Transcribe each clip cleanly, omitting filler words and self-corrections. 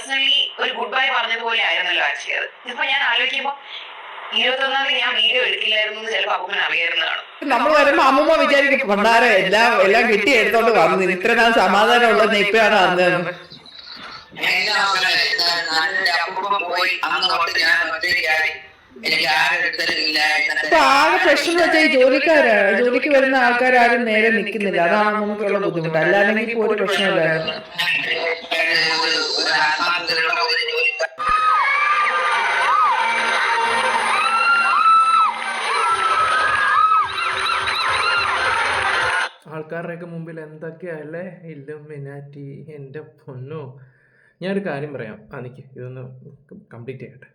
Personally ഒരു good bye പറഞ്ഞതുപോലെ ആയിരുന്നല്ലോ ആ ചെയ്തത്. ഇപ്പൊ ഞാൻ ആലോചിക്കുമ്പോ 21 ഞാൻ വീഡിയോ എടുക്കില്ലായിരുന്നു ചിലപ്പോൾ അപ്പൂപ്പൻ അറിയായിരുന്നതാണ്. നമ്മൾ വരുമ്പോ അമ്മൂമ്മ വിചാരിക്കും പണ്ടാരം എല്ലാം കിട്ടി എടുത്തോണ്ട് വന്നു, ഇത്ര നാൾ സമാധാനം ഉള്ളത് ഇപ്പഴാണ് അറിഞ്ഞത്. ആകെ പ്രശ്നം വെച്ചാൽ ഈ ജോലിക്ക് വരുന്ന ആൾക്കാരും നേരെ നിൽക്കുന്നില്ല, അതാണ് നമുക്കുള്ള ബുദ്ധിമുട്ട്. അല്ലാതെങ്കിൽ ഇപ്പോൾ ഒരു പ്രശ്നമില്ലായിരുന്നു. ആൾക്കാരുടെയൊക്കെ മുമ്പിൽ എന്തൊക്കെയല്ലേ ഇല്ലുമിനാറ്റി. എൻ്റെ പൊന്നോ, ഞാനൊരു കാര്യം പറയാം. എനിക്ക് ഇതൊന്ന് കംപ്ലീറ്റ് ചെയ്യട്ടെ.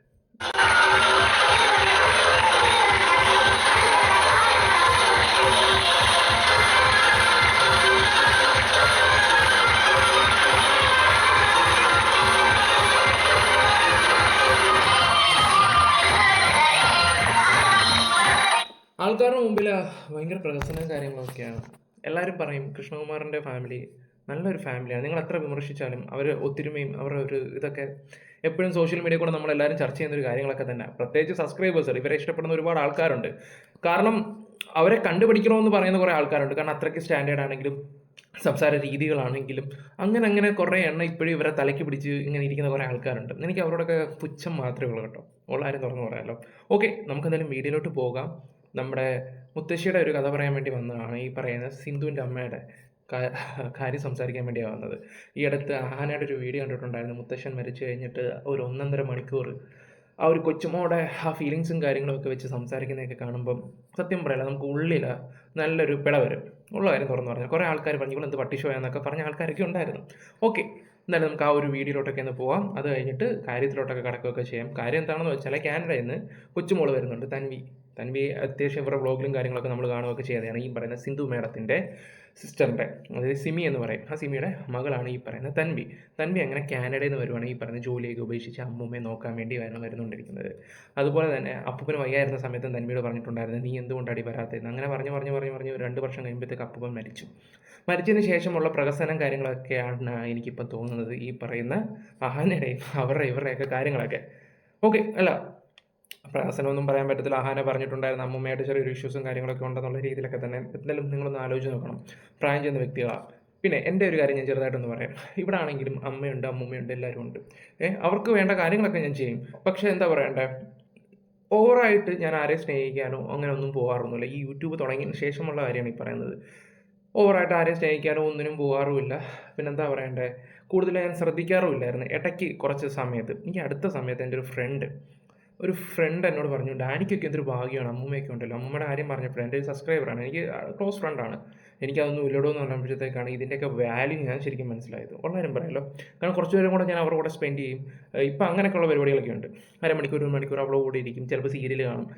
ആൾക്കാരുടെ മുമ്പിൽ ഭയങ്കര പ്രഹസനവും കാര്യങ്ങളൊക്കെയാണ്. എല്ലാവരും പറയും കൃഷ്ണകുമാറിൻ്റെ ഫാമിലി നല്ലൊരു ഫാമിലിയാണ്. നിങ്ങൾ എത്ര വിമർശിച്ചാലും അവർ ഒത്തൊരുമയും അവരുടെ ഒരു ഇതൊക്കെ എപ്പോഴും സോഷ്യൽ മീഡിയ കൂടെ നമ്മളെല്ലാവരും ചർച്ച ചെയ്യുന്ന ഒരു കാര്യങ്ങളൊക്കെ തന്നെ. പ്രത്യേകിച്ച് സബ്സ്ക്രൈബേഴ്സ് ഇവരെ ഇഷ്ടപ്പെടുന്ന ഒരുപാട് ആൾക്കാരുണ്ട്. കാരണം അവരെ കണ്ടുപിടിക്കണമെന്ന് പറയുന്ന കുറേ ആൾക്കാരുണ്ട്. കാരണം അത്രയ്ക്ക് സ്റ്റാൻഡേർഡ് ആണെങ്കിലും സംസാര രീതികളാണെങ്കിലും അങ്ങനെ കുറേ എണ്ണം ഇപ്പോഴും ഇവരെ തലയ്ക്ക് പിടിച്ച് ഇങ്ങനെ ഇരിക്കുന്ന കുറേ ആൾക്കാരുണ്ട്. എനിക്ക് അവരോടൊക്കെ പുച്ഛം മാത്രമേ ഉള്ളൂ കേട്ടോ. ഉള്ളാരും തുറന്നു പറയാമല്ലോ. ഓക്കെ, നമുക്കെന്തായാലും വീഡിയോയിലോട്ട് പോകാം. നമ്മുടെ മുത്തശ്ശിയുടെ ഒരു കഥ പറയാൻ വേണ്ടി വന്നതാണ്. ഈ പറയുന്ന സിന്ധുവിൻ്റെ അമ്മയുടെ കാര്യം സംസാരിക്കാൻ വേണ്ടിയാണ് വന്നത്. ഈ അടുത്ത് ആനയുടെ ഒരു വീഡിയോ കണ്ടിട്ടുണ്ടായിരുന്നു. മുത്തശ്ശൻ മരിച്ചു കഴിഞ്ഞിട്ട് ഒരു 1.5 മണിക്കൂർ ആ ഒരു കൊച്ചുമോടെ ആ ഫീലിങ്സും കാര്യങ്ങളൊക്കെ വെച്ച് സംസാരിക്കുന്നതൊക്കെ കാണുമ്പം സത്യം പറയില്ല, നമുക്ക് ഉള്ളിൽ നല്ലൊരു പിട വരും. ഉള്ള കാര്യം തുറന്നു പറഞ്ഞാൽ കുറേ ആൾക്കാർ പറഞ്ഞു ഇവളെന്ത് പട്ടിഷോയെന്നൊക്കെ പറഞ്ഞ ആൾക്കാരൊക്കെ ഉണ്ടായിരുന്നു. ഓക്കെ, എന്നാലും നമുക്ക് ആ ഒരു വീഡിയോയിലോട്ടൊക്കെ ഒന്ന് പോവാം. അത് കഴിഞ്ഞിട്ട് കാര്യത്തിലോട്ടൊക്കെ കടക്കുകയൊക്കെ ചെയ്യാം. കാര്യം എന്താണെന്ന് വെച്ചാൽ കാനഡയിൽ നിന്ന് കൊച്ചുമോള് വരുന്നുണ്ട്, തൻവി അത്യാവശ്യം ഇവരുടെ വ്ളോഗിലും കാര്യങ്ങളൊക്കെ നമ്മൾ കാണുകയൊക്കെ ചെയ്തതാണ്. ഈ പറയുന്ന സിന്ധു മേഡത്തിൻ്റെ സിസ്റ്ററിൻ്റെ, അതായത് സിമി എന്ന് പറയും, ആ സിമിയുടെ മകളാണ് ഈ പറയുന്ന തൻവി അങ്ങനെ കാനഡയിൽ നിന്ന് വരുവാണ്. ഈ പറയുന്ന ജോലിയൊക്കെ ഉപേക്ഷിച്ച് അമ്മൂമ്മയെ നോക്കാൻ വേണ്ടി വരുന്നുകൊണ്ടിരിക്കുന്നത്. അതുപോലെ തന്നെ അപ്പൂപ്പന് വയ്യായിരുന്ന സമയത്തും തൻവിയോട് പറഞ്ഞിട്ടുണ്ടായിരുന്നു നീ എന്തുകൊണ്ടാണ് വരാത്തതെന്ന്. അങ്ങനെ പറഞ്ഞ് 2 വർഷം കഴിയുമ്പോഴത്തേക്ക് അപ്പൂപ്പൻ മരിച്ചതിന് ശേഷമുള്ള പ്രഹസനം കാര്യങ്ങളൊക്കെയാണ് എനിക്കിപ്പം തോന്നുന്നത്. ഈ പറയുന്ന അഹാനയുടെയും ഇവരുടെയൊക്കെ കാര്യങ്ങളൊക്കെ. ഓക്കെ, അല്ല പ്രഹസനമൊന്നും പറയാൻ പറ്റത്തില്ല. അഹാന പറഞ്ഞിട്ടുണ്ടായിരുന്നു അമ്മൂമ്മയായിട്ട് ചെറിയൊരു ഇഷ്യൂസും കാര്യങ്ങളൊക്കെ ഉണ്ടെന്നുള്ള രീതിയിലൊക്കെ തന്നെ. എന്തായാലും നിങ്ങളൊന്ന് ആലോചിച്ച് നോക്കണം, പ്രായം ചെയ്യുന്ന വ്യക്തികളാണ്. പിന്നെ എൻ്റെ ഒരു കാര്യം ഞാൻ ചെറുതായിട്ടൊന്ന് പറയാം. ഇവിടെ ആണെങ്കിലും അമ്മയുണ്ട്, അമ്മൂമ്മയുണ്ട്, എല്ലാവരും ഉണ്ട്. അവർക്ക് വേണ്ട കാര്യങ്ങളൊക്കെ ഞാൻ ചെയ്യും. പക്ഷേ എന്താ പറയണ്ടേ, ഓവറായിട്ട് ഞാൻ ആരെയും സ്നേഹിക്കാനോ അങ്ങനെ ഒന്നും പോകാറൊന്നുമില്ല. ഈ യൂട്യൂബ് തുടങ്ങിയതിന് ശേഷമുള്ള കാര്യമാണ് ഈ പറയുന്നത്. ഓവറായിട്ട് ആരെയും സ്നേഹിക്കാനോ ഒന്നിനും പോകാറുമില്ല. പിന്നെന്താ പറയണ്ടേ, കൂടുതൽ ഞാൻ ശ്രദ്ധിക്കാറുമില്ലായിരുന്നു. ഇടയ്ക്ക് കുറച്ച് സമയത്ത്, എനിക്ക് അടുത്ത സമയത്ത് എൻ്റെ ഒരു ഫ്രണ്ട് എന്നോട് പറഞ്ഞു ഡാനിക്കൊക്കെ എന്തൊരു ഭാഗ്യമാണ് അമ്മൂമ്മയൊക്കെ ഉണ്ടല്ലോ. അമ്മൂമ്മയുടെ കാര്യം പറഞ്ഞപ്പോൾ എൻ്റെ ഒരു സബ്സ്ക്രൈബറാണ്, എനിക്ക് ക്ലോസ് ഫ്രണ്ടാണ്. എനിക്കതൊന്നും ഇല്ലടോ എന്ന് പറഞ്ഞപ്പോഴത്തേക്കാണ് ഇതിൻ്റെയൊക്കെ വാല്യൂ ഞാൻ ശരിക്കും മനസ്സിലായത്. ഉള്ളവരും പറയല്ലോ, കാരണം കുറച്ച് പേരും കൂടെ ഞാൻ അവരുടെ കൂടെ സ്പെൻഡ് ചെയ്യും. ഇപ്പം അങ്ങനെയൊക്കെയുള്ള പരിപാടികളൊക്കെ ഉണ്ട്. 1 മണിക്കൂർ അവളെ കൂടെ ഇരിക്കും, ചിലപ്പോൾ സീരിയൽ കാണും.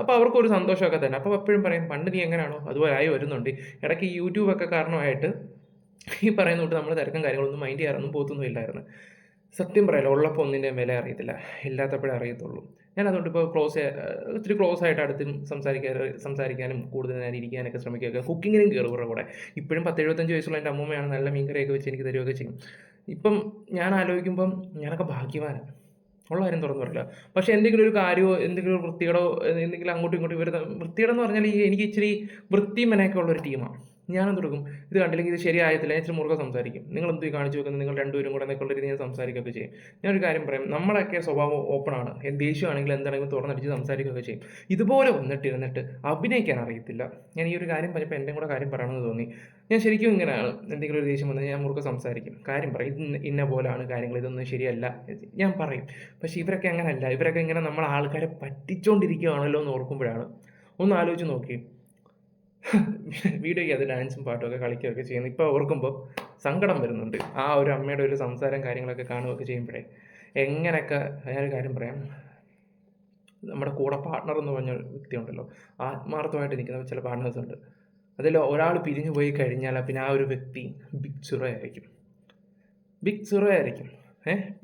അപ്പോൾ അവർക്കൊരു സന്തോഷമൊക്കെ തന്നെ. അപ്പോൾ എപ്പോഴും പറയും പണ്ട് നീ എങ്ങനെയാണോ അതുപോലെ ആയി വരുന്നുണ്ട്. ഇടയ്ക്ക് യൂട്യൂബൊക്കെ കാരണമായിട്ട് ഈ പറയുന്ന തൊട്ട് നമ്മൾ തിരക്കും കാര്യങ്ങളൊന്നും മൈൻഡ് ചെയ്യാറൊന്നും പോത്തൊന്നും ഇല്ലായിരുന്നു. സത്യം പറയാലോ, ഉള്ളപ്പോൾ ഒന്നിൻ്റെയും വില അറിയത്തില്ല, ഇല്ലാത്തപ്പോഴേ അറിയത്തുള്ളൂ. ഞാൻ അതുകൊണ്ട് ഇപ്പോൾ ഇത്തിരി ക്ലോസ് ആയിട്ട് അടുത്തും സംസാരിക്കാനും കൂടുതൽ നേരം ഇരിക്കാനൊക്കെ ശ്രമിക്കുകയൊക്കെ. കുക്കിങ്ങിനും കയറും കൂടെ. ഇപ്പോഴും 10-75 വയസ്സുള്ള എൻ്റെ അമ്മൂമ്മയാണ് നല്ല മീൻകറിയൊക്കെ വെച്ച് എനിക്ക് തരികയൊക്കെ ചെയ്യും. ഇപ്പം ഞാൻ ആലോചിക്കുമ്പം ഞാനൊക്കെ ഭാഗ്യവാനാണ്. ഉള്ള കാര്യം തുറന്നു പറയില്ല. പക്ഷേ എന്തെങ്കിലും ഒരു കാര്യമോ എന്തെങ്കിലും ഒരു വൃത്തികേടോ എന്തെങ്കിലും അങ്ങോട്ടും ഇങ്ങോട്ടും വൃത്തികേടെന്ന് പറഞ്ഞാൽ എനിക്ക് ഇച്ചിരി വൃത്തിയും മെനയൊക്കെ ഉള്ളൊരു ടീമാണ്. ഞാനെന്ത് കൊടുക്കും, ഇത് കണ്ടില്ലെങ്കിൽ ഇത് ശരിയായത്തില്ല, ഞാൻ ഇച്ചിരി മുറുകെ സംസാരിക്കും. നിങ്ങളെന്ത് കാണിച്ചു വെക്കുന്നത്, നിങ്ങൾ രണ്ടുപേരും കൂടെ എന്നൊക്കെയുള്ള രീതി ഞാൻ സംസാരിക്കുകയൊക്കെ ചെയ്യും. ഞാനൊരു കാര്യം പറയും, നമ്മളൊക്കെ സ്വഭാവം ഓപ്പണാണ്. ദേഷ്യമാണെങ്കിലും എന്താണെങ്കിലും തുറന്നടിച്ച് സംസാരിക്കുകയൊക്കെ ചെയ്യും. ഇതുപോലെ വന്നിട്ട് അഭിനയിക്കാൻ അറിയത്തില്ല. ഞാൻ ഈ ഒരു കാര്യം പറഞ്ഞപ്പോൾ എൻ്റെ കൂടെ കാര്യം പറയണമെന്ന് തോന്നി. ഞാൻ ശരിക്കും ഇങ്ങനെയാണ്, എന്തെങ്കിലും ഒരു ദേഷ്യം വന്നാൽ ഞാൻ മുറുകെ സംസാരിക്കും, കാര്യം പറയും, ഇന്ന പോലാണ് കാര്യങ്ങൾ, ഇതൊന്നും ശരിയല്ല ഞാൻ പറയും. പക്ഷേ ഇവരൊക്കെ അങ്ങനെയല്ല. ഇവരൊക്കെ ഇങ്ങനെ നമ്മൾ ആൾക്കാരെ പറ്റിച്ചുകൊണ്ടിരിക്കുകയാണല്ലോ എന്ന് ഓർക്കുമ്പോഴാണ്. ഒന്ന് ആലോചിച്ച് നോക്കി, വീഡിയോയ്ക്ക് അത് ഡാൻസും പാട്ടുമൊക്കെ കളിക്കുകയൊക്കെ ചെയ്യുന്നു. ഇപ്പോൾ ഓർക്കുമ്പോൾ സങ്കടം വരുന്നുണ്ട്. ആ ഒരു അമ്മയുടെ ഒരു സംസാരം കാര്യങ്ങളൊക്കെ കാണുകയൊക്കെ ചെയ്യുമ്പോഴേ എങ്ങനെയൊക്കെ. ഞാനൊരു കാര്യം പറയാം, നമ്മുടെ കൂടെ പാർട്ട്ണർ എന്ന് പറഞ്ഞ വ്യക്തി ഉണ്ടല്ലോ, ആത്മാർത്ഥമായിട്ട് നിൽക്കുന്ന ചില പാർട്ട്നേഴ്സ് ഉണ്ട്. അതിൽ ഒരാൾ പിരിഞ്ഞു പോയി കഴിഞ്ഞാൽ പിന്നെ ആ ഒരു വ്യക്തി ബിഗ് സീറോ ആയിരിക്കും.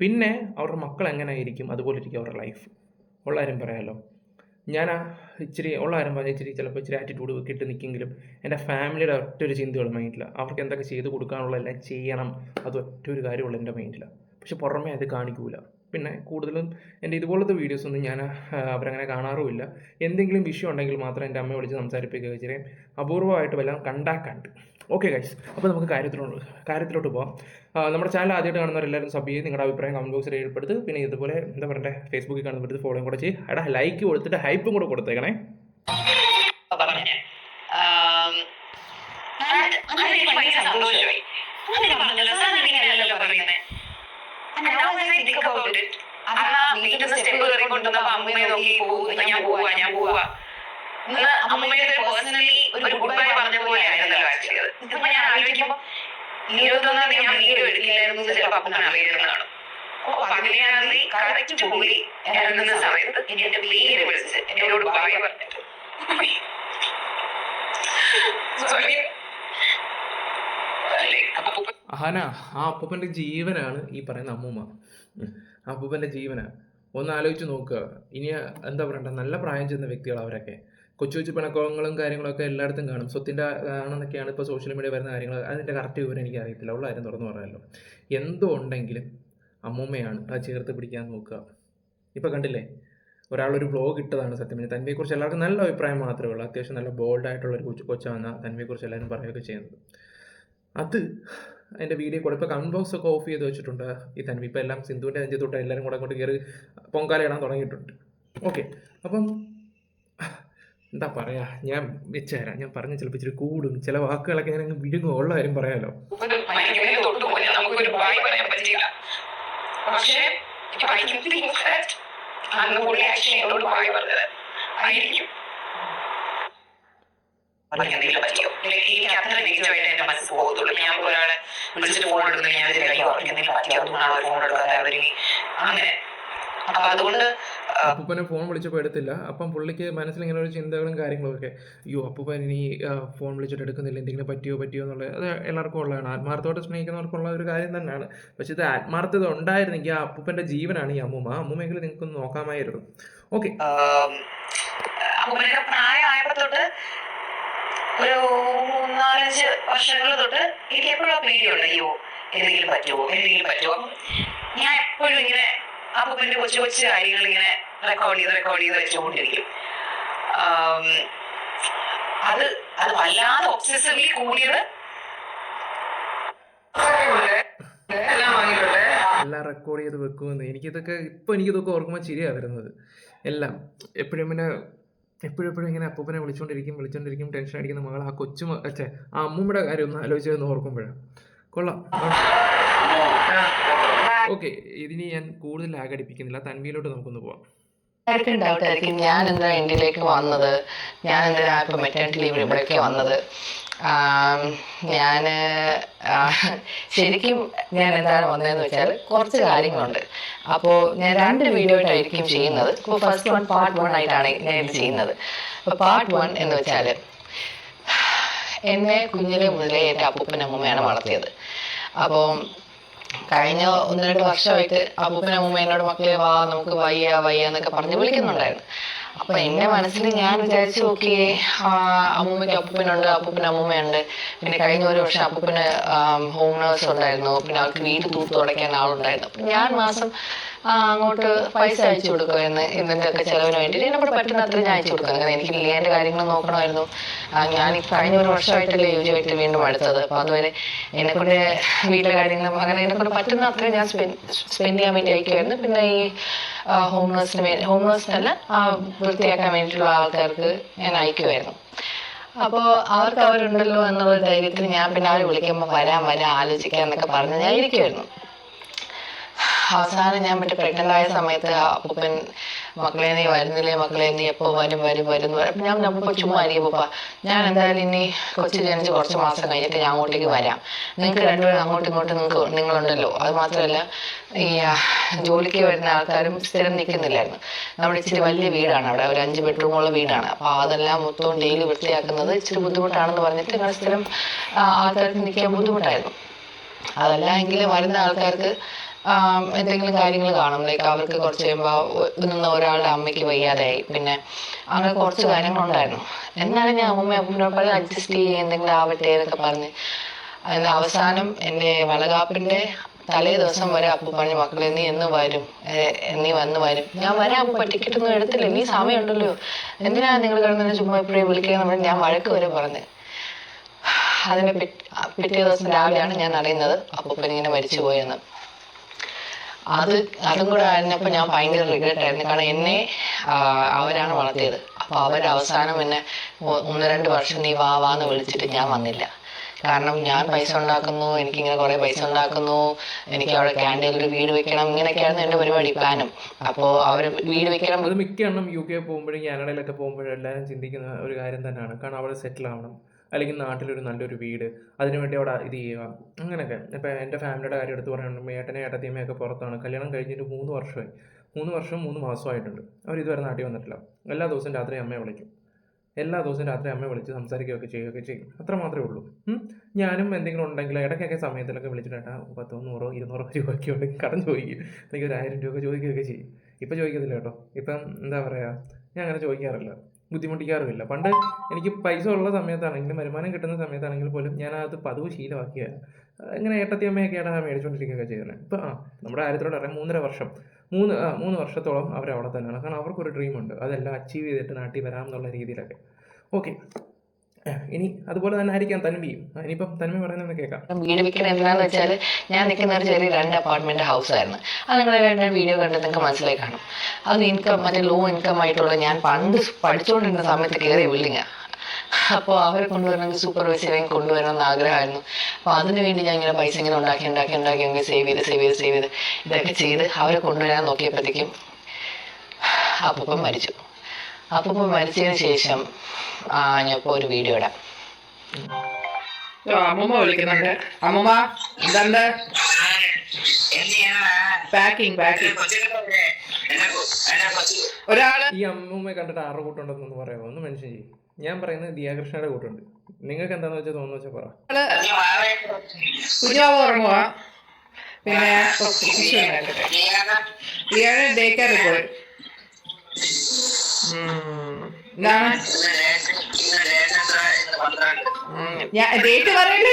പിന്നെ അവരുടെ മക്കൾ എങ്ങനെ ആയിരിക്കും അതുപോലെ ഇരിക്കും അവരുടെ ലൈഫ്. ഉള്ള കാര്യം പറയാമല്ലോ, ഞാൻ ഇച്ചിരി ഉള്ള കാര്യം പറഞ്ഞാൽ ചിലപ്പോൾ ഇച്ചിരി ആറ്റിറ്റ്യൂഡ് കിട്ടി നിൽക്കെങ്കിലും എൻ്റെ ഫാമിലിയുടെ ഒറ്റൊരു ചിന്തയുള്ള മൈൻഡില്ല. അവർക്ക് എന്തൊക്കെ ചെയ്ത് കൊടുക്കാനുള്ള എല്ലാം ചെയ്യണം, അത് ഒറ്റൊരു കാര്യമുള്ള എൻ്റെ മൈൻഡിലാണ്. പക്ഷെ പുറമേ അത് കാണിക്കൂല. പിന്നെ കൂടുതലും എൻ്റെ ഇതുപോലത്തെ വീഡിയോസൊന്നും ഞാൻ അവരങ്ങനെ കാണാറുമില്ല. എന്തെങ്കിലും വിഷയം ഉണ്ടെങ്കിൽ മാത്രം എൻ്റെ അമ്മയെ വിളിച്ച് സംസാരിപ്പിക്കുക ചെയ്യും. അപൂർവമായിട്ട് വല്ലതും കണ്ട്. ഓക്കെ ഗൈസ്, അപ്പോൾ നമുക്ക് കാര്യത്തിലോട്ട് പോകാം. നമ്മുടെ ചാനൽ ആദ്യമായിട്ട് കാണുന്നവരെല്ലാവരും സബ് ചെയ്ത് നിങ്ങളുടെ അഭിപ്രായം കമൻറ്റ് ബോക്സിൽ രേഖപ്പെടുത്ത്. പിന്നെ ഇതുപോലെ എന്താ പറയണ്ടേ, ഫേസ്ബുക്കിൽ കാണുന്നവർക്ക് ഫോളോയും കൂടെ ചെയ്യും. എടാ ലൈക്ക് കൊടുത്തിട്ട് ഹൈപ്പും കൂടെ കൊടുത്തേക്കണേ. സന്തോഷമായി വീട്ടിൽ സ്റ്റെപ്പ് കയറി കൊണ്ടുവന്നപ്പോ അമ്മയെ നോക്കി പോകുന്നു, ഞാൻ പോവാ അമ്മയുടെ പേഴ്സണലി ഒരു ഗുഡ് ബൈ പറഞ്ഞ പോലെ ആയിരുന്നല്ലോ ആക്ച്വലി. ഇതിപ്പോ ഞാൻ ആലോചിക്കുമ്പോ 21 ഞാൻ വീഡിയോ എടുക്കില്ലായിരുന്നു ചിലപ്പോ അപ്പൻ അറിയുന്നതാണ്. അപ്പൊ 17 കറക്റ്റ് പുള്ളി ഇറങ്ങുന്ന സമയത്ത് എന്റെ പേര് വിളിച്ച് എന്നോട് ബൈ പറഞ്ഞിട്ട് അഹന, ആ അപ്പൂപ്പൻ്റെ ജീവനാണ് ഈ പറയുന്ന അമ്മൂമ്മ. ആ അപ്പൂപ്പൻ്റെ ജീവനാണ്. ഒന്ന് ആലോചിച്ച് നോക്കുക. ഇനി എന്താ പറയണ്ട, നല്ല പ്രായം ചെന്ന വ്യക്തികൾ അവരൊക്കെ. കൊച്ചു പിണക്കങ്ങളും കാര്യങ്ങളൊക്കെ എല്ലായിടത്തും കാണും. സ്വത്തിൻ്റെ ആണെന്നൊക്കെയാണ് ഇപ്പോൾ സോഷ്യൽ മീഡിയ വരുന്ന കാര്യങ്ങൾ. അതിൻ്റെ കറക്റ്റ് വിവരം എനിക്ക് അറിയത്തില്ല. ഉള്ള കാര്യം തുറന്നു പറയാമല്ലോ. എന്തോ ഉണ്ടെങ്കിലും അമ്മൂമ്മയാണ് അത് ചേർത്ത് പിടിക്കാൻ നോക്കുക. ഇപ്പോൾ കണ്ടില്ലേ, ഒരാളൊരു വ്ളോഗ് ഇട്ടതാണ്. സത്യം പറഞ്ഞാൽ തന്മയെക്കുറിച്ച് എല്ലാവർക്കും നല്ല അഭിപ്രായം മാത്രമേ ഉള്ളൂ. അത്യാവശ്യം നല്ല ബോൾഡായിട്ടുള്ളൊരു കൊച്ചാണ് തന്മയെക്കുറിച്ച് എല്ലാവരും പറയുകയൊക്കെ ചെയ്യുന്നത്. അത് എൻ്റെ വീഡിയോ കൂടെ ഇപ്പോൾ കമൻറ്റ് ബോക്സ് ഒക്കെ ഓഫ് ചെയ്ത് വെച്ചിട്ടുണ്ട് ഈ തന്മ. ഇപ്പോൾ എല്ലാം സിന്ധുവിൻ്റെ നെഞ്ച് തൊട്ട് എല്ലാവരും കൂടെ അങ്ങോട്ട് കയറി പൊങ്കാല ഇടാൻ തുടങ്ങിയിട്ടുണ്ട്. ഓക്കെ, അപ്പം എന്താ പറയുക, ഞാൻ വെച്ചുതരാം. ഞാൻ പറഞ്ഞ ചിലപ്പോൾ ഇച്ചിരി കൂടും, ചില വാക്കുകളൊക്കെ ഞാൻ വിഴുങ്ങും. ഉള്ള കാര്യം പറയാമല്ലോ. എനിക്ക് അത്ര നെഗറ്റീവായിട്ട് എന്റെ മനസ്സിൽ പോകത്തുള്ളൂ. ഞാൻ ഒരാളെ വിളിച്ചിട്ട് ഫോൺ എടുക്കുന്നത് ഞാൻ എന്തെങ്കിലും പറ്റിയോ അതുകൊണ്ടാണ് ഫോൺ എടുക്കാതെ അവര് അങ്ങനെ. അപ്പൊ അതുകൊണ്ട് അപ്പൂപ്പനെ ഫോൺ വിളിച്ചപ്പോൾ എടുത്തില്ല. അപ്പം പുള്ളിക്ക് മനസ്സിൽ ഇങ്ങനെ ഒരു ചിന്തകളും കാര്യങ്ങളൊക്കെ, അയ്യോ അപ്പൂപ്പൻ ഇനി ഫോൺ വിളിച്ചിട്ട് എടുക്കുന്നില്ല, എന്തെങ്കിലും പറ്റിയോ എന്നുള്ളത്. അത് എല്ലാവർക്കും ഉള്ളതാണ്. ആത്മാർത്ഥത്തോടെ സ്നേഹിക്കുന്നവർക്കുള്ള ഒരു കാര്യം തന്നെയാണ്. പക്ഷെ ഇത് ആത്മാർത്ഥത ഉണ്ടായിരുന്നെങ്കിൽ ആ അപ്പൂപ്പൻ്റെ ജീവനാണ് ഈ അമ്മൂമ്മ. അമ്മൂമ്മയെങ്കിലും നിങ്ങൾക്കൊന്ന് നോക്കാമായിരുന്നു. ഓക്കെ, അപ്പൂപ്പനൊക്കെ പ്രായമായപ്പോ തൊട്ട് ഒരു 4-5 വർഷങ്ങൾ തൊട്ട് എനിക്ക് എപ്പോഴും ആ പേടിയുണ്ട്, അയ്യോ എന്തെങ്കിലും പറ്റുമോ. ഞാൻ എപ്പോഴും ഇങ്ങനെ അപ്പൂപ്പന്റെ കൊച്ചു കാര്യങ്ങൾ ഇങ്ങനെ റെക്കോർഡ് ചെയ്ത് വെച്ചുകൊണ്ടിരിക്കും. അത് വല്ലാതെ ഒബ്സസീവ്ലി കൂടിയത് എല്ലാം റെക്കോർഡ് ചെയ്ത് വെക്കുമെന്ന് എനിക്കിതൊക്കെ ഓർക്കുമ്പോൾ ചിരിയാണ് വരുന്നത്. എല്ലാം എപ്പോഴും ഇങ്ങനെ അപ്പൂപ്പനെ വിളിച്ചോണ്ടിരിക്കും. ടെൻഷൻ അടിക്കുന്ന മകൾ ആ ആ അമ്മൂമ്മയുടെ കാര്യം ഒന്ന് ആലോചിച്ചതെന്ന് ഓർക്കുമ്പോഴാണ്. കൊള്ളാം. ഓക്കെ, ഇതിനി ഞാൻ കൂടുതൽ ലാഗടിപ്പിക്കുന്നില്ല. തൻവിയിലോട്ട് നമുക്കൊന്ന് പോവാം. ഡൗട്ടായിരിക്കും ഞാൻ എന്താ ഇന്ത്യയിലേക്ക് വന്നത്, ഞാൻ എന്തിനാ ഇപ്പം മെറ്റേണിറ്റി ലീവ് ഇവിടേക്ക് വന്നത്. ഞാൻ ശരിക്കും ഞാൻ എന്താണ് വന്നതെന്ന് വെച്ചാൽ കുറച്ച് കാര്യങ്ങളുണ്ട്. അപ്പോൾ ഞാൻ 2 വീഡിയോ ആയിട്ടായിരിക്കും ചെയ്യുന്നത്. ഇപ്പോൾ ഫസ്റ്റ് വൺ പാർട്ട് 1 ആയിട്ടാണ് ഞാൻ ഇത് ചെയ്യുന്നത്. അപ്പോൾ പാർട്ട് 1 എന്ന് വെച്ചാൽ എന്നെ കുഞ്ഞിലെ മുതലേ എൻ്റെ അപ്പൂപ്പൻ അമ്മൂമ്മയാണ് വളർത്തിയത്. അപ്പോൾ കഴിഞ്ഞ 1-2 വർഷമായിട്ട് അപ്പൂപ്പൻ അമ്മൂമ്മ എന്നോട് മക്കളെ വാ നമുക്ക് വയ്യ എന്നൊക്കെ പറഞ്ഞ് വിളിക്കുന്നുണ്ടായിരുന്നു. അപ്പൊ എന്റെ മനസ്സിൽ ഞാൻ വിചാരിച്ചു നോക്കിയേ, അമ്മൂമ്മയ്ക്ക് അപ്പൂപ്പൻ അമ്മൂമ്മയുണ്ട്. പിന്നെ കഴിഞ്ഞ 1 വർഷം അപ്പൂപ്പന് ഹോം നേഴ്സ് ഉണ്ടായിരുന്നു. പിന്നെ അവർക്ക് വീട് തൂത്ത് തുടയ്ക്കാൻ ആളുണ്ടായിരുന്നു. അപ്പൊ ഞാൻ മാസം അങ്ങോട്ട് പൈസ അയച്ചു കൊടുക്കുമായിരുന്നു. ഇതിൻ്റെ ഒക്കെ ചിലവിന് വേണ്ടിയിട്ട് എന്നെക്കൂടെ പറ്റുന്ന അത്ര ഞാൻ അയച്ചു കൊടുക്കും. അങ്ങനെ എനിക്ക് ലിയേൻ്റെ കാര്യങ്ങൾ നോക്കണമായിരുന്നു. ഞാൻ കഴിഞ്ഞ 1 വർഷമായിട്ടല്ലേ യുജുവായിട്ട് വീണ്ടും അടുത്തത്. അപ്പോൾ അതുവരെ എന്നെക്കൊണ്ട് വീട്ടിലെ കാര്യങ്ങളും അങ്ങനെ എന്നെക്കൊണ്ട് പറ്റുന്ന അത്രയും ഞാൻ സ്പെൻഡ് ചെയ്യാൻ വേണ്ടി അയക്കുമായിരുന്നു. പിന്നെ ഈ ഹോം നേഴ്സിനല്ല വൃത്തിയാക്കാൻ വേണ്ടിയിട്ടുള്ള ആൾക്കാർക്ക് ഞാൻ അയക്കുമായിരുന്നു. അപ്പോൾ അവരുണ്ടല്ലോ എന്നുള്ള ധൈര്യത്തിൽ ഞാൻ പിന്നെ അവർ വിളിക്കുമ്പോൾ വരാൻ ആലോചിക്കാം എന്നൊക്കെ പറഞ്ഞ് ഞാൻ ഇരിക്കുമായിരുന്നു. അവസാനം ഞാൻ മറ്റേ പ്രഗ്നൻ്റ് ആയ സമയത്ത് അപ്പൂപ്പൻ മക്കളെ നീ വരുന്നില്ലേ, മക്കളെ നീ എപ്പോൾ വരും. അപ്പം ഞാൻ നമ്മളിപ്പോൾ ചുമ്മാ അരിയപ്പ ഞാൻ എന്തായാലും ഇനി കൊച്ചു ജനിച്ച് കുറച്ച് മാസം കഴിഞ്ഞിട്ട് ഞാൻ അങ്ങോട്ടേക്ക് വരാം. നിങ്ങൾക്ക് 2 പേരും അങ്ങോട്ടും ഇങ്ങോട്ടും നിങ്ങളുണ്ടല്ലോ. അത് മാത്രമല്ല ഈ ജോലിക്ക് വരുന്ന ആൾക്കാരും സ്ഥിരം നിൽക്കുന്നില്ലായിരുന്നു. നമ്മുടെ ഇച്ചിരി വലിയ വീടാണ്, അവിടെ ഒരു 5 ബെഡ്റൂമുള്ള വീടാണ്. അപ്പോൾ അതെല്ലാം മൊത്തം ഡെയിലി വൃത്തിയാക്കുന്നത് ഇച്ചിരി ബുദ്ധിമുട്ടാണെന്ന് പറഞ്ഞിട്ട് ഞങ്ങൾ സ്ഥിരം ആൾക്കാർക്ക് നിൽക്കാൻ ബുദ്ധിമുട്ടായിരുന്നു. അതല്ല എങ്കിലും വരുന്ന ആൾക്കാർക്ക് എന്തെങ്കിലും കാര്യങ്ങൾ കാണും. ലൈക്ക് അവർക്ക് കുറച്ച് കഴിയുമ്പോൾ ഒരാളുടെ അമ്മയ്ക്ക് വയ്യാതായി, പിന്നെ അങ്ങനെ കുറച്ച് കാര്യങ്ങളുണ്ടായിരുന്നു. എന്നാലും ഞാൻ അപ്പൂപ്പനോട് പറഞ്ഞ് അഡ്ജസ്റ്റ് ചെയ്യുക, എന്തെങ്കിലും ആവട്ടെ എന്നൊക്കെ പറഞ്ഞ്. അതിന് അവസാനം എൻ്റെ വളകാപ്പിൻ്റെ തലേ ദിവസം വരെ അപ്പു പറഞ്ഞു, മക്കളെ നീ എന്ന് വരും, നീ വരും. ഞാൻ വരാം അപ്പ, ടിക്കറ്റ് ഒന്നും എടുത്തില്ല, നീ സമയമുണ്ടല്ലോ, എന്തിനാ നിങ്ങൾ കിടന്നെ ചുമ്മാ എപ്പോഴും വിളിക്കുക, ഞാൻ വഴക്ക് വരെ പറഞ്ഞു. അതിന് പിറ്റേ ദിവസം രാവിലെയാണ് ഞാൻ അറിയുന്നത് അപ്പൂപ്പൻ ഇങ്ങനെ മരിച്ചുപോയെന്ന്. അതും കൂടെ ആയിരുന്നപ്പോൾ ഞാൻ ഭയങ്കര റിഗ്രറ്റ് ആയിരുന്നു. കാരണം എന്നെ അവരാണ് വളർത്തിയത്. അപ്പോൾ അവരവസാനം എന്നെ 1-2 വർഷം നീ വാന്ന് വിളിച്ചിട്ട് ഞാൻ വന്നില്ല. കാരണം ഞാൻ പൈസ ഉണ്ടാക്കുന്നു, എനിക്കിങ്ങനെ കുറേ പൈസ ഉണ്ടാക്കുന്നു, എനിക്ക് അവിടെ ക്യാൻറ്റീനിൽ ഒരു വീട് വെക്കണം, ഇങ്ങനെയൊക്കെയായിരുന്നു എൻ്റെ പരിപാടി, പ്ലാനും. അപ്പോൾ അവർ വീട് വെക്കണം. അത് മിക്ക എണ്ണം UK പോകുമ്പോഴും കാനഡയിലൊക്കെ പോകുമ്പോഴും എല്ലാവരും ചിന്തിക്കുന്ന ഒരു കാര്യം തന്നെയാണ്. കാരണം അവിടെ സെറ്റിൽ ആവണം, അല്ലെങ്കിൽ നാട്ടിലൊരു നല്ലൊരു വീട്, അതിനുവേണ്ടി അവിടെ ഇത് ചെയ്യുക, അങ്ങനെയൊക്കെ. ഇപ്പോൾ എൻ്റെ ഫാമിലിയുടെ കാര്യം എടുത്ത് പറയുകയാണെങ്കിൽ ഏട്ടനെ ഏട്ടത്തിയമ്മയൊക്കെ പുറത്താണ്. കല്യാണം കഴിഞ്ഞിട്ട് 3 വർഷമായി, 3 വർഷം 3 മാസമായിട്ടുണ്ട്. അവർ ഇതുവരെ നാട്ടിൽ വന്നിട്ടില്ല. എല്ലാ ദിവസവും രാത്രി അമ്മയെ വിളിക്കും, എല്ലാ ദിവസവും രാത്രി അമ്മയെ വിളിച്ച് സംസാരിക്കുകയൊക്കെ ചെയ്യുകയൊക്കെ ചെയ്യും. അത്ര മാത്രമേ ഉള്ളൂ. ഞാനും എന്തെങ്കിലും ഉണ്ടെങ്കിൽ ഇടയ്ക്കൊക്കെ സമയത്തിലൊക്കെ വിളിച്ചിട്ട് 10, 100, 200 രൂപയൊക്കെ ഉണ്ടെങ്കിൽ കടം ചോദിക്കും, എനിക്ക് ഒരു 1000 രൂപ ചോദിക്കുകയൊക്കെ ചെയ്യും. ഇപ്പം ചോദിക്കത്തില്ല കേട്ടോ. ഇപ്പം എന്താ പറയുക, ഞാൻ അങ്ങനെ ചോദിക്കാറില്ല, ബുദ്ധിമുട്ടിക്കാറുമില്ല. പണ്ട് എനിക്ക് പൈസ ഉള്ള സമയത്താണെങ്കിലും വരുമാനം കിട്ടുന്ന സമയത്താണെങ്കിൽ പോലും ഞാനത് പതിവ് ശീലമാക്കിയാണ്. ഇങ്ങനെ ഏട്ടത്തിയമ്മയൊക്കെയാണ് മേടിച്ചുകൊണ്ടിരിക്കുകയൊക്കെ ചെയ്യുന്നത്. ഇപ്പം നമ്മുടെ കാര്യത്തിലോട് അറിയാം, 3 വർഷത്തോളം അവരവിടെ തന്നെയാണ്. കാരണം അവർക്കൊരു ഡ്രീമുണ്ട്, അതെല്ലാം അച്ചീവ് ചെയ്തിട്ട് നാട്ടിൽ വരാം എന്നുള്ള രീതിയിലൊക്കെ. ഓക്കെ, ഇനി അതുപോലെ തന്നെ ആയിരിക്കാം തന്മയും. ഇനിയിപ്പം തന്മ പറയുന്നത് കേൾക്കാം. വീട് വെക്കണം എന്താണെന്ന് വെച്ചാൽ, ഞാൻ നിൽക്കുന്ന ഒരു ചെറിയ 2 അപ്പാർട്ട്മെന്റ് ഹൗസ് ആയിരുന്നു. അത് നിങ്ങൾ 2 വീഡിയോ കണ്ട് നിങ്ങൾക്ക് മനസ്സിലായി കാണും. അത് മറ്റേ ലോ ഇൻകം ആയിട്ടുള്ള ഞാൻ പണ്ട് പഠിച്ചുകൊണ്ടിരുന്ന സമയത്ത് കയറിയ ബിൽഡിങ്ങാണ്. അപ്പോൾ അവരെ കൊണ്ടുവരണമെങ്കിൽ സൂപ്പർവൈസറേയും കൊണ്ടുവരണമെന്ന് ആഗ്രഹമായിരുന്നു. അപ്പോൾ അതിന് വേണ്ടി ഞാൻ ഇങ്ങനെ പൈസ ഇങ്ങനെ ഉണ്ടാക്കി സേവ് ചെയ്ത് ഇതൊക്കെ ചെയ്ത് അവരെ കൊണ്ടുവരാൻ നോക്കിയപ്പോഴത്തേക്കും അപ്പൂപ്പൻ മരിച്ചു. അപ്പൂപ്പൻ മരിച്ചതിന് ശേഷം ഞാനിപ്പോൾ ഒരു വീഡിയോ ഇടാം. അമ്മൂമ്മ വിളിക്കുന്നുണ്ട്. അമ്മൂമ്മ എന്തുണ്ട്? പാക്കിങ് ഒരാള് ഈ അമ്മൂമ്മയെ കണ്ടിട്ട് 6 കൂട്ടുണ്ടെന്നൊന്ന് പറയാമോ? ഒന്ന് മെൻഷൻ ചെയ്യും. ഞാൻ പറയുന്നത് ദിയാകൃഷ്ണയുടെ കൂട്ടുണ്ട്. നിങ്ങൾക്ക് എന്താന്ന് വെച്ചാൽ തോന്നുന്നു വെച്ചാൽ പറ. കുഞ്ഞാവ് ഉറങ്ങുക, പിന്നെ ഡേ കെയർ പോയി. ഡേറ്റ് പറയല്ലേ,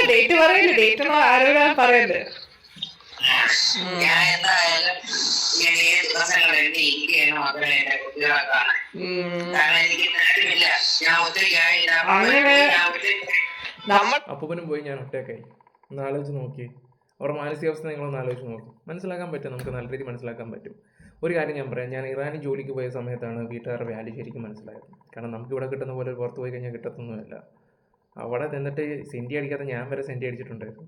ഡേറ്റ് ആരോടാ പറയല്ലേ. ഞാൻ എന്തായാലും ഇങ്ങനെ ഈ ദിവസങ്ങളിൽ ഇരിക്കുകയാണ് മക്കളെ എന്റെ കുട്ടികളെ കാണാൻ. കാരണം എനിക്ക് നേരമില്ല, ഞാൻ ഒത്തിരിക്കായി. അപ്പൂപ്പനും പോയി, ഞാൻ ഒറ്റയ്ക്കായി. ഒന്ന് ആലോചിച്ച് നോക്കി, അവരുടെ മാനസികാവസ്ഥ നിങ്ങളൊന്ന് ആലോചിച്ച് നോക്കും. മനസ്സിലാക്കാൻ പറ്റും, നമുക്ക് നല്ല രീതിയിൽ മനസ്സിലാക്കാൻ പറ്റും. ഒരു കാര്യം ഞാൻ പറയാം, ഞാൻ ഇറാനിൽ ജോലിക്ക് പോയ സമയത്താണ് വീട്ടുകാരുടെ വാല്യൂ ശരിക്കും മനസ്സിലായത്. കാരണം നമുക്ക് ഇവിടെ കിട്ടുന്ന പോലെ പുറത്ത് പോയി കഴിഞ്ഞാൽ കിട്ടത്തൊന്നുമില്ല. അവിടെ നിന്നിട്ട് സെൻറ്റി അടിക്കാതെ ഞാൻ വരെ സെൻറ്റി അടിച്ചിട്ടുണ്ടായിരുന്നു.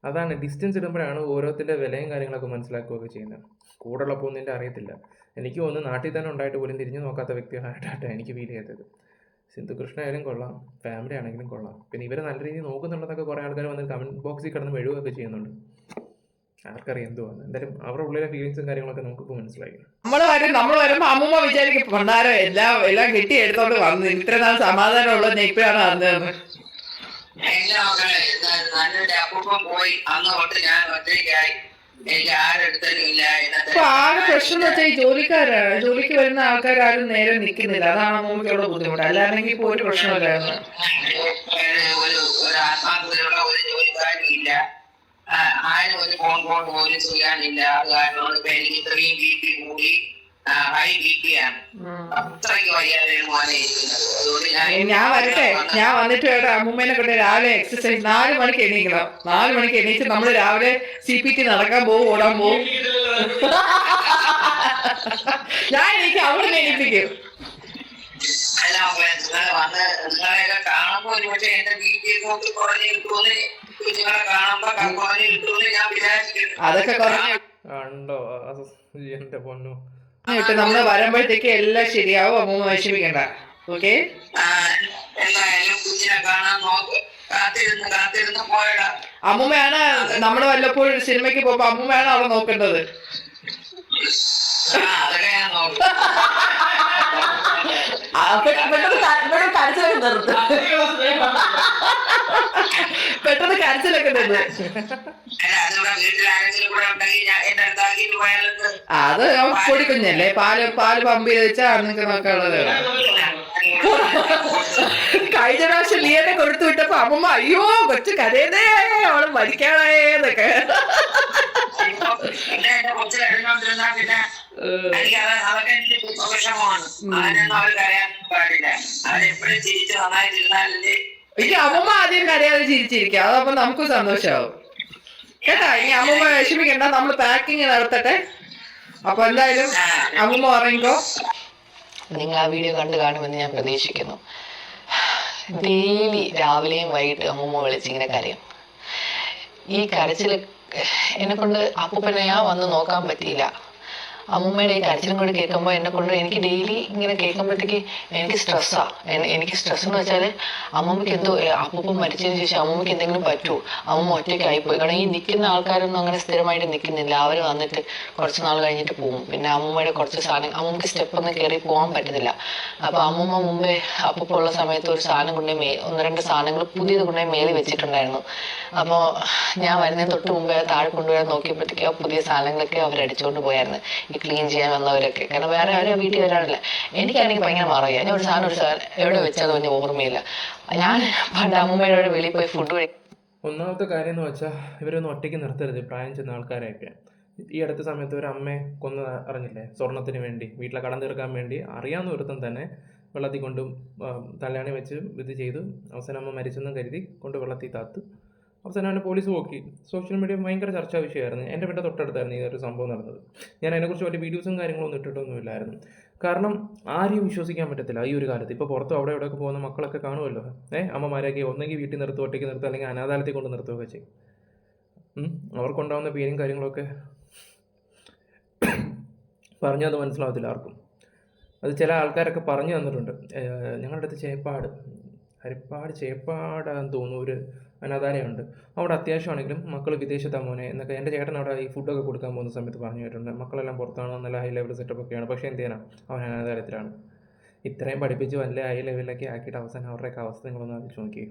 അതാണ് ഡിസ്റ്റൻസ് ഇടുമ്പോഴാണ് ഓരോത്തിൻ്റെ വിലയും കാര്യങ്ങളൊക്കെ മനസ്സിലാക്കുകയൊക്കെ ചെയ്യുന്നത്. കൂടെയുള്ള പോകുന്നതിൻ്റെ അറിയത്തില്ല. എനിക്ക് തോന്നുന്നു നാട്ടിൽ തന്നെ ഉണ്ടായിട്ട് പോലും തിരിഞ്ഞു നോക്കാത്ത വ്യക്തികളായിട്ടാണ് എനിക്ക് ഫീൽ ചെയ്തത്. സിന്ധുകൃഷ്ണ ആയാലും കൊള്ളാം, ഫാമിലി ആണെങ്കിലും കൊള്ളാം. പിന്നെ ഇവരെ നല്ല രീതിയിൽ നോക്കുന്നുണ്ടെന്നൊക്കെ കുറേ ആൾക്കാർ വന്ന് കമൻറ്റ് ബോക്സിൽ കിടന്ന് മെഴുകുകയൊക്കെ ചെയ്യുന്നുണ്ട്. ആർക്കറിയാം എന്തുവാന്ന്. എന്തായാലും അവരുടെ ഉള്ളിലെ ഫീലിങ്സും കാര്യങ്ങളൊക്കെ നമുക്കിപ്പോൾ മനസ്സിലായി. നമ്മൾ വരുമ്പോ അമ്മൂമ്മ വിചാരിക്കും പണ്ടാരോ എല്ലാം കെട്ടി എടുത്തോണ്ട് വന്നു, ഇത്ര നാൾ സമാധാനം ഉള്ളത് ഇപ്പോഴാണ് അറിഞ്ഞതെന്ന്. നല്ലൊരു അപ്പൂപ്പൻ പോയി അന്ന് തൊട്ട് ഞാൻ ഒറ്റയ്ക്കായി. എനിക്ക് ആരെടുത്തലും ഇല്ല. ഇപ്പൊ ആകെ പ്രശ്നം എന്ന് വെച്ചാൽ ഈ ജോലിക്ക് വരുന്ന ആൾക്കാരും നേരെ നിൽക്കുന്നില്ല. അതാണ് അമ്മൂമ്മയ്ക്കുള്ള ബുദ്ധിമുട്ട്. അല്ലാണെങ്കിൽ ഇപ്പൊ ഒരു പ്രശ്നമില്ലായിരുന്നു. ഒരു ആത്മാർത്ഥതയുള്ള ഒരു ജോലിക്കാരും ഇല്ല, ആരും ഒരു ഫോൺ പോലും ചെയ്യാനില്ല. അത് കാരണം ഇപ്പൊ എനിക്ക് ഇത്രയും BP കൂടി, ഹൈ BP ആണ്. അത്രയ്ക്ക് വയ്യാതെ മോനെ ഇരിക്കുന്നത്. അതുകൊണ്ട് ഞാൻ വരട്ടെ, ഞാൻ വന്നിട്ട് വേണം അമ്മൂമ്മേനെ കൊണ്ട് രാവിലെ എക്സസൈസ് 4 മണിക്ക് എണീക്കണം. 4 മണിക്ക് എണീച്ച് നമ്മള് രാവിലെ CPT നടക്കാൻ പോകും, ഓടാൻ പോകും. ഞാൻ എനിക്ക് അവിടെ എണീപ്പിക്കും. അല്ല വന്ന് നിങ്ങളെയൊക്കെ കാണുമ്പോ ഒരു പക്ഷേ എന്റെ BP കുറഞ്ഞു കിട്ടുമെന്ന്, നിങ്ങളെ കാണുമ്പോ കുറഞ്ഞു കിട്ടുമെന്ന് ഞാൻ വിചാരിച്ചിട്ടുണ്ട്. അതൊക്കെ കുറഞ്ഞു കണ്ടോ എന്റെ പൊന്നു. നമ്മള് വരുമ്പോഴത്തേക്ക് എല്ലാം ശരിയാവും. അമ്മൂമ്മ വിഷമിക്കണ്ട. ഓക്കെ, എന്തായാലും കുഞ്ഞിനെ കാണാൻ നോക്ക്. കാത്തിരുന്ന് പോയടാ. അമ്മൂമ്മയാണ് നമ്മള് വല്ലപ്പോഴും സിനിമയ്ക്ക് പോകുമ്പോ അമ്മൂമ്മയാണ് അവിടെ നോക്കേണ്ടത്. അതൊക്കെ ഞാൻ നോക്കും. പെട്ടെന്ന് കരച്ചിലൊക്കെ നിന്ന് അല്ല അതിവിടെ വീട്ടിൽ ആരെങ്കിലും കൂടെ ഉണ്ടെങ്കിൽ ഞാൻ എന്റെ അടുത്താക്കിട്ട് പോയാലൊക്കെ. അത് പൊടിക്കുഞ്ഞല്ലേ, പാല് പമ്പ് ചെയ്ത് വെച്ചാ നിങ്ങൾക്ക് നോക്കാനുള്ളത്. കഴിഞ്ഞ പ്രാവശ്യം ലിയനെ കൊടുത്തു വിട്ടപ്പോ അമ്മമ്മ അയ്യോ കൊച്ചു കരയുന്നേ, അവള് മരിക്കാണേന്നൊക്കെ. പിന്നെ എന്റെ കൊച്ചു കരഞ്ഞോണ്ടിരുന്നാ പിന്നെ എനിക്ക് അതൊക്കെ എനിക്ക് വിഷമമാണ്. അതിനൊന്നും അവർ കരയാൻ പാടില്ല. അവരെപ്പോഴും ചിരിച്ച് നന്നായിട്ടിരുന്നാലല്ലേ. എനിക്ക് അമ്മമ്മ ആദ്യം കരയാതെ ചിരിച്ചിരിക്കുക, അതപ്പൊ നമുക്ക് സന്തോഷമാവും കേട്ടാ. ഇനി അമ്മമ്മ വിഷമിക്കണ്ട, നമ്മള് പാക്കിങ് നടത്തട്ടെ. അപ്പൊ എന്തായാലും അമ്മമ്മ പറയുമ്പോ നിങ്ങൾ ആ വീഡിയോ കണ്ടു കാണുമെന്ന് ഞാൻ പ്രതീക്ഷിക്കുന്നു. ഡെയിലി രാവിലെയും വൈകിട്ട് അമ്മൂമ്മ വിളിച്ചിങ്ങനെ കരയും. ഈ കരച്ചിൽ എന്നെ കൊണ്ട് അപ്പൂപ്പനെ വന്ന് നോക്കാൻ പറ്റിയില്ല. അമ്മൂമ്മയുടെ ഈ കരച്ചിലും കൂടി കേൾക്കുമ്പോൾ എനിക്ക് ഡെയിലി ഇങ്ങനെ കേൾക്കുമ്പോഴത്തേക്ക് എനിക്ക് സ്ട്രെസ്സാണ്. എനിക്ക് സ്ട്രെസ് എന്ന് വെച്ചാൽ അമ്മമ്മയ്ക്ക് എന്തോ അപ്പൂപ്പൻ മരിച്ചതിന് ശേഷം അമ്മമ്മയ്ക്ക് എന്തെങ്കിലും പറ്റുമോ, അമ്മമ്മ ഒറ്റയ്ക്കായിപ്പോയി. കാരണം ഈ നിൽക്കുന്ന ആൾക്കാരൊന്നും അങ്ങനെ സ്ഥിരമായിട്ട് നിൽക്കുന്നില്ല. അവർ വന്നിട്ട് കുറച്ച് നാൾ കഴിഞ്ഞിട്ട് പോകും. പിന്നെ അമ്മമ്മയുടെ കുറച്ച് സാധനം അമ്മമ്മക്ക് സ്റ്റെപ്പൊന്നും കയറി പോകാൻ പറ്റുന്നില്ല. അപ്പോൾ അമ്മമ്മ മുമ്പേ അപ്പൂപ്പ ഉള്ള സമയത്ത് ഒരു സാധനം കൊണ്ടുപോയി ഒന്ന് രണ്ട് സാധനങ്ങൾ പുതിയത് കൊണ്ടുപോയി മേലിൽ വെച്ചിട്ടുണ്ടായിരുന്നു. അപ്പോൾ ഞാൻ വരുന്നതിന് തൊട്ട് മുമ്പേ താഴെ കൊണ്ടുവരാൻ നോക്കിയപ്പോഴത്തേക്ക് ആ പുതിയ സാധനങ്ങളൊക്കെ അവരടിച്ചുകൊണ്ട് പോയായിരുന്നു, ഈ ക്ലീൻ ചെയ്യാൻ വന്നവരൊക്കെ. കാരണം വേറെ ആരും വീട്ടിൽ വരാറില്ല. എനിക്കാണെങ്കിൽ ഭയങ്കര മറയുക. ഞാൻ ഒരു സാധനം എവിടെ വെച്ചത് പറഞ്ഞ ഓർമ്മയില്ല. ഞാൻ പണ്ട് അമ്മൂമ്മയുടെ വെളിയിൽ പോയി ഫുഡ് കഴിക്കും. ഒന്നാമത്തെ കാര്യം എന്ന് വെച്ചാൽ ഇവരൊന്നും ഒറ്റയ്ക്ക് നിർത്തരുത്, പ്രായം ചെന്ന ആൾക്കാരെയൊക്കെ. ഈ അടുത്ത സമയത്ത് ഒരു അമ്മയെ കൊന്ന് അറിഞ്ഞില്ലേ, സ്വർണത്തിന് വേണ്ടി, വീട്ടിലെ കടം തീർക്കാൻ വേണ്ടി അറിയാവുന്ന ഒരുത്തം തന്നെ വെള്ളത്തിൽ കൊണ്ടും തലയാണി വെച്ച് ഇത് ചെയ്തു. അവസാനം അമ്മ മരിച്ചെന്നും കരുതി കൊണ്ട് വെള്ളത്തിൽ താത്ത്. അവസാനം അവനെ പോലീസ് പോക്കി. സോഷ്യൽ മീഡിയ ഭയങ്കര ചർച്ചാ വിഷയമായിരുന്നു. എൻ്റെ വീട്ടിൽ തൊട്ടടുത്തായിരുന്നു ഈ ഒരു സംഭവം നടന്നത്. ഞാൻ അതിനെക്കുറിച്ച് വലിയ വീഡിയോസും കാര്യങ്ങളൊന്നും ഇട്ടിട്ടൊന്നുമില്ലായിരുന്നു. കാരണം ആരെയും വിശ്വസിക്കാൻ പറ്റത്തില്ല ഈ ഒരു കാലത്ത്. ഇപ്പോൾ പുറത്തും അവിടെ ഇവിടെയൊക്കെ പോകുന്ന മക്കളൊക്കെ കാണുമല്ലോ, അമ്മമാരെയൊക്കെ ഒന്നെങ്കിൽ വീട്ടിൽ നിർത്തുക, ഒറ്റയ്ക്ക് നിർത്തുക, അല്ലെങ്കിൽ അനാഥാലയത്തിൽ കൊണ്ട് നിർത്തുകയൊക്കെ ചെയ്യും. അവർക്കുണ്ടാകുന്ന പേരും കാര്യങ്ങളൊക്കെ പറഞ്ഞാൽ അത് മനസ്സിലാവത്തില്ല ആർക്കും. അത് ചില ആൾക്കാരൊക്കെ പറഞ്ഞു തന്നിട്ടുണ്ട്. ഞങ്ങളുടെ അടുത്ത് ചേപ്പാടാന്ന് തോന്നുന്നു ഒരു അനാഥാലയമുണ്ട്. അവിടെ അത്യാവശ്യമാണെങ്കിലും മക്കൾ വിദേശത്താണ് മോനെ എന്നൊക്കെ എൻ്റെ ചേട്ടൻ അവിടെ ഈ ഫുഡൊക്കെ കൊടുക്കാൻ പോകുന്ന സമയത്ത് പറഞ്ഞു കേട്ടിട്ടുണ്ട്. മക്കളെല്ലാം പുറത്താണ്, നല്ല ഹൈ ലെവൽ സെറ്റപ്പൊക്കെയാണ്. പക്ഷേ എന്ത് ചെയ്യാനാണ്, അവൻ അനാഥാലയത്തിലാണ്. ഇത്രയും പഠിപ്പിച്ച് വലിയ ഹൈ ലെവലിലൊക്കെ ആക്കിയിട്ട് അവസാനം അവരുടെയൊക്കെ അവസ്ഥ നിങ്ങളൊന്ന് ആലോചിച്ച് നോക്കി.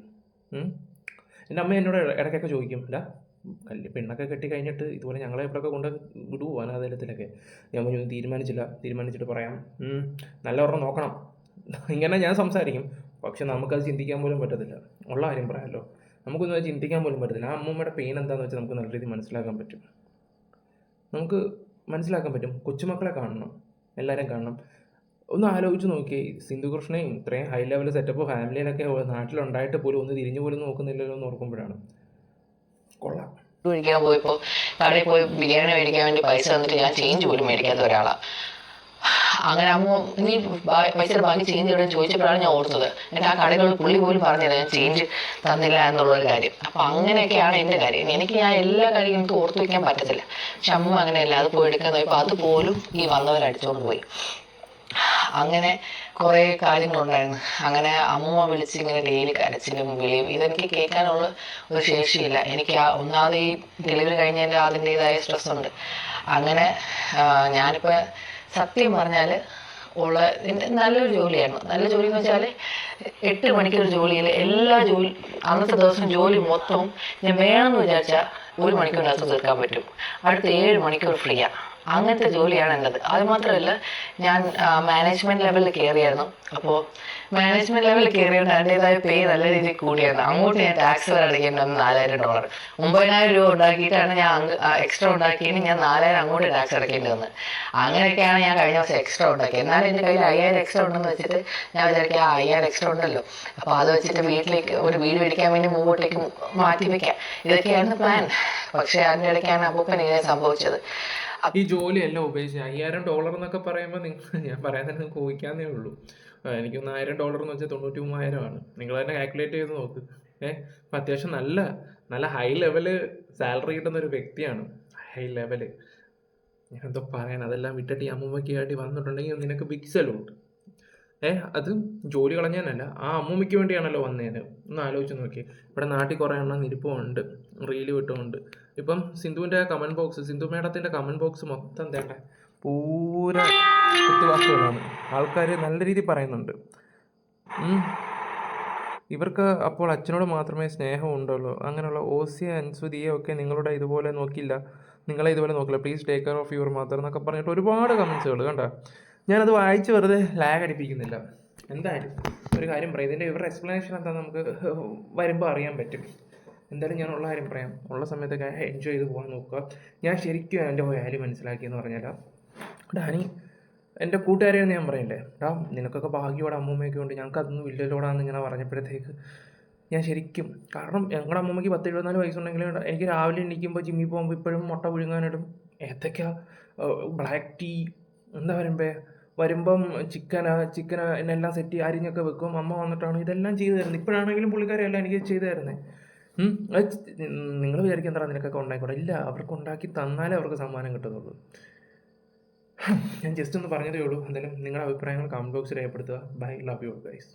എൻ്റെ അമ്മ എന്നോട് ഇടയ്ക്കൊക്കെ ചോദിക്കും, അല്ല പെണ്ണൊക്കെ കെട്ടി കഴിഞ്ഞിട്ട് ഇതുപോലെ ഞങ്ങളെ എപ്പോഴൊക്കെ കൊണ്ട് വിടുവോ അനാഥാലയത്തിലൊക്കെ. ഞാൻ പറഞ്ഞു തീരുമാനിച്ചിട്ട് പറയാം, നല്ല ഒരെണ്ണം നോക്കണം. ഇങ്ങനെ ഞാൻ സംസാരിക്കും. പക്ഷെ നമുക്കത് ചിന്തിക്കാൻ പോലും പറ്റത്തില്ല. ഉള്ള കാര്യം പറയാമല്ലോ, നമുക്കൊന്നും അത് ചിന്തിക്കാൻ പോലും പറ്റത്തില്ല. ആ അമ്മൂമ്മയുടെ പെയിൻ എന്താണെന്ന് വെച്ചാൽ നമുക്ക് നല്ല രീതിയിൽ മനസ്സിലാക്കാൻ പറ്റും. കൊച്ചുമക്കളെ കാണണം, എല്ലാവരും കാണണം. ഒന്ന് ആലോചിച്ച് നോക്കി, സിന്ധുകൃഷ്ണയും ഇത്രയും ഹൈ ലെവൽ സെറ്റപ്പ് ഫാമിലിയിലൊക്കെ നാട്ടിലുണ്ടായിട്ട് പോലും ഒന്ന് തിരിഞ്ഞു പോലും നോക്കുന്നില്ലല്ലോ എന്ന് ഓർക്കുമ്പോഴാണ് കൊള്ളാം. കഴിക്കാൻ പോയപ്പോൾ കടയിൽ പോയി ബിരിയാണി മേടിക്കാൻ വേണ്ടി പൈസ തന്നിട്ട് ഞാൻ ചേഞ്ച് പോലും മേടിക്കാത്ത ഒരാളാണ്. അങ്ങനെ അമ്മ നീ പൈസയുടെ ബാക്കി ചേഞ്ച് ഇവിടെ ചോദിച്ചപ്പോഴാണ് ഞാൻ ഓർത്തത്. എൻ്റെ ആ കടകളിൽ പുള്ളി പോലും പറഞ്ഞത് ഞാൻ ചേഞ്ച് തന്നില്ല എന്നുള്ളൊരു കാര്യം. അപ്പം അങ്ങനെയൊക്കെയാണ് എൻ്റെ കാര്യം. ഞാൻ എല്ലാ കാര്യങ്ങളും എനിക്ക് ഓർത്ത് വയ്ക്കാൻ പറ്റത്തില്ല. പക്ഷെ അമ്മ അങ്ങനെയല്ല, അത് പോയി എടുക്കാൻ നോക്കിയപ്പോൾ അതുപോലും ഈ വന്നവരടിച്ചുകൊണ്ട് പോയി. അങ്ങനെ കുറേ കാര്യങ്ങളുണ്ടായിരുന്നു. അങ്ങനെ അമ്മ വിളിച്ച് ഇങ്ങനെ ഡെയിലി കരച്ചിലും വിളിയും ഇതെനിക്ക് കേൾക്കാനുള്ള ഒരു ശേഷിയില്ല. എനിക്ക് ഒന്നാമത് ഈ ഡെലിവറി കഴിഞ്ഞതിൻ്റെ അതിൻ്റേതായ സ്ട്രെസ് ഉണ്ട്. അങ്ങനെ ഞാനിപ്പോൾ സത്യം പറഞ്ഞാൽ നല്ലൊരു ജോലിയായിരുന്നു. നല്ല ജോലി എന്ന് വെച്ചാൽ 8 മണിക്കൂർ ജോലിയിൽ അന്നത്തെ ദിവസം ജോലി മൊത്തം ഞാൻ വേണമെന്ന് വിചാരിച്ചാൽ 1 മണിക്കൂറിനകത്ത് തീർക്കാൻ പറ്റും. അടുത്ത 7 മണിക്കൂർ ഫ്രീയാണ്. അങ്ങനത്തെ ജോലിയാണ് എൻ്റെത്. അതുമാത്രമല്ല, ഞാൻ മാനേജ്മെൻറ്റ് ലെവലിൽ കയറിയായിരുന്നു. അപ്പോൾ മാനേജ്മെൻറ്റ് ലെവലിൽ കയറിയിട്ട് അതിൻ്റേതായ പേ നല്ല രീതിയിൽ കൂടിയായിരുന്നു. അങ്ങോട്ട് ഞാൻ ടാക്സ് അടയ്ക്കേണ്ടി വന്നു $4000. 9000 രൂപ ഉണ്ടാക്കിയിട്ടാണ് ഞാൻ എക്സ്ട്രാ ഉണ്ടാക്കിയിട്ട് ഞാൻ 4000 അങ്ങോട്ട് ടാക്സ് അടയ്ക്കേണ്ടി വന്നത്. അങ്ങനെയൊക്കെയാണ് ഞാൻ കഴിഞ്ഞ ദിവസം എക്സ്ട്രാ ഉണ്ടാക്കിയത്. എന്നാലും എൻ്റെ കയ്യിൽ 5000 എക്സ്ട്രാ ഉണ്ടെന്ന് വെച്ചിട്ട് ഞാൻ വിചാരിക്കുക 5000 എക്സ്ട്രാ ഉണ്ടല്ലോ, അപ്പോൾ അത് വെച്ചിട്ട് വീട്ടിലേക്ക് ഒരു വീട് മേടിക്കാൻ വേണ്ടി മുമ്പോട്ടേക്ക് മാറ്റി വയ്ക്കാം, ഇതൊക്കെയായിരുന്നു പ്ലാൻ. പക്ഷേ അതിൻ്റെ ഇടയ്ക്കാണ് അപ്പൂപ്പൻ ഇങ്ങനെ സംഭവിച്ചത്. ഈ ജോലിയല്ല ഉദ്ദേശിച്ചത്. $5000 എന്നൊക്കെ പറയുമ്പോൾ ഞാൻ പറയാൻ തന്നെ നിങ്ങൾക്ക് ഊഹിക്കാന്നേ ഉള്ളൂ. എനിക്കൊന്ന് $1000 എന്ന് വെച്ചാൽ 93,000 നിങ്ങൾ തന്നെ കാൽക്കുലേറ്റ് ചെയ്ത് നോക്ക്. അപ്പം അത്യാവശ്യം നല്ല ഹൈ ലെവല് സാലറി കിട്ടുന്ന ഒരു വ്യക്തിയാണ്. ഹൈ ലെവല് ഞാൻ എന്തോ പറയാൻ, അതെല്ലാം വിട്ടിട്ട് ഈ അമ്മൂമ്മയ്ക്ക് വേണ്ടി വന്നിട്ടുണ്ടെങ്കിൽ നിനക്ക് ബിഗ് സല്യൂട്ട്. അത് ജോലി കളഞ്ഞാനല്ല, ആ അമ്മൂമ്മയ്ക്ക് വേണ്ടിയാണല്ലോ വന്നേന്. ഒന്ന് ആലോചിച്ച് നോക്കി. ഇവിടെ നാട്ടിൽ കുറേ എണ്ണം ഇരിപ്പുണ്ട്, റീല് വിട്ടുമുണ്ട്. ഇപ്പം സിന്ധു മേഡത്തിൻ്റെ കമൻറ്റ് ബോക്സ് മൊത്തം തേണ്ട പൂര കുത്തുവാക്കുകളാണ്. ആൾക്കാർ നല്ല രീതിയിൽ പറയുന്നുണ്ട്. ഇവർക്ക് അപ്പോൾ അച്ഛനോട് മാത്രമേ സ്നേഹം ഉണ്ടല്ലോ. അങ്ങനെയുള്ള ഓസിയ അൻസുദിയെ ഒക്കെ നിങ്ങളെ ഇതുപോലെ നോക്കില്ല, please take care of your mother എന്നൊക്കെ പറഞ്ഞിട്ട് ഒരുപാട് കമൻസുകൾ കണ്ട. ഞാനത് വായിച്ച് വെറുതെ ലാഗ് അടിപ്പിക്കുന്നില്ല. എന്തായാലും ഒരു കാര്യം പറയാം, ഇവരുടെ എക്സ്പ്ലനേഷൻ എന്താ നമുക്ക് വരുമ്പോൾ അറിയാൻ പറ്റും. എന്തായാലും ഞാൻ ഉള്ള കാര്യം പറയാം, ഉള്ള സമയത്തൊക്കെ എൻജോയ് ചെയ്ത് പോകാൻ നോക്കുക. ഞാൻ ശരിക്കും എൻ്റെ വാല്യൂ മനസ്സിലാക്കിയെന്ന് പറഞ്ഞാൽ ഡാനി എൻ്റെ കൂട്ടുകാരെയൊന്നും ഞാൻ പറയില്ലേ, നിനക്കൊക്കെ ഭാഗ്യയോടെ അമ്മൂമ്മയൊക്കെ ഉണ്ട്, ഞങ്ങൾക്ക് അതൊന്നും ഇല്ലല്ലോടാന്ന് ഇങ്ങനെ പറഞ്ഞപ്പോഴത്തേക്ക് ഞാൻ ശരിക്കും, കാരണം ഞങ്ങളുടെ അമ്മൂമ്മയ്ക്ക് 10-74 വയസ്സുണ്ടെങ്കിൽ എനിക്ക് രാവിലെ എണീക്കുമ്പോൾ ജിമ്മിൽ പോകുമ്പോൾ ഇപ്പോഴും മുട്ട പുഴുങ്ങാനിടും, ഏത്തക്ക, ബ്ലാക്ക് ടീ, എന്താ വരുമ്പം ചിക്കൻ എന്നെല്ലാം സെറ്റ് അരിഞ്ഞൊക്കെ വെക്കും. അമ്മ വന്നിട്ടാണ് ഇതെല്ലാം ചെയ്തു തരുന്നത്. ഇപ്പോഴാണെങ്കിലും പുള്ളിക്കാരെല്ലാം എനിക്ക് ചെയ്തു തരുന്നത്. നിങ്ങൾ വിചാരിക്കാൻ എന്താ നിനക്കൊക്കെ ഉണ്ടായിക്കോട്ടെ, ഇല്ല, അവർക്ക് ഉണ്ടാക്കി തന്നാലേ അവർക്ക് സമ്മാനം കിട്ടുന്നുള്ളൂ. ഞാൻ ജസ്റ്റ് ഒന്ന് പറഞ്ഞതേ ഉള്ളൂ. എന്തായാലും നിങ്ങളുടെ അഭിപ്രായങ്ങൾ കമൻറ്റ് ബോക്സിൽ രേഖപ്പെടുത്തുക. Bye, love you guys.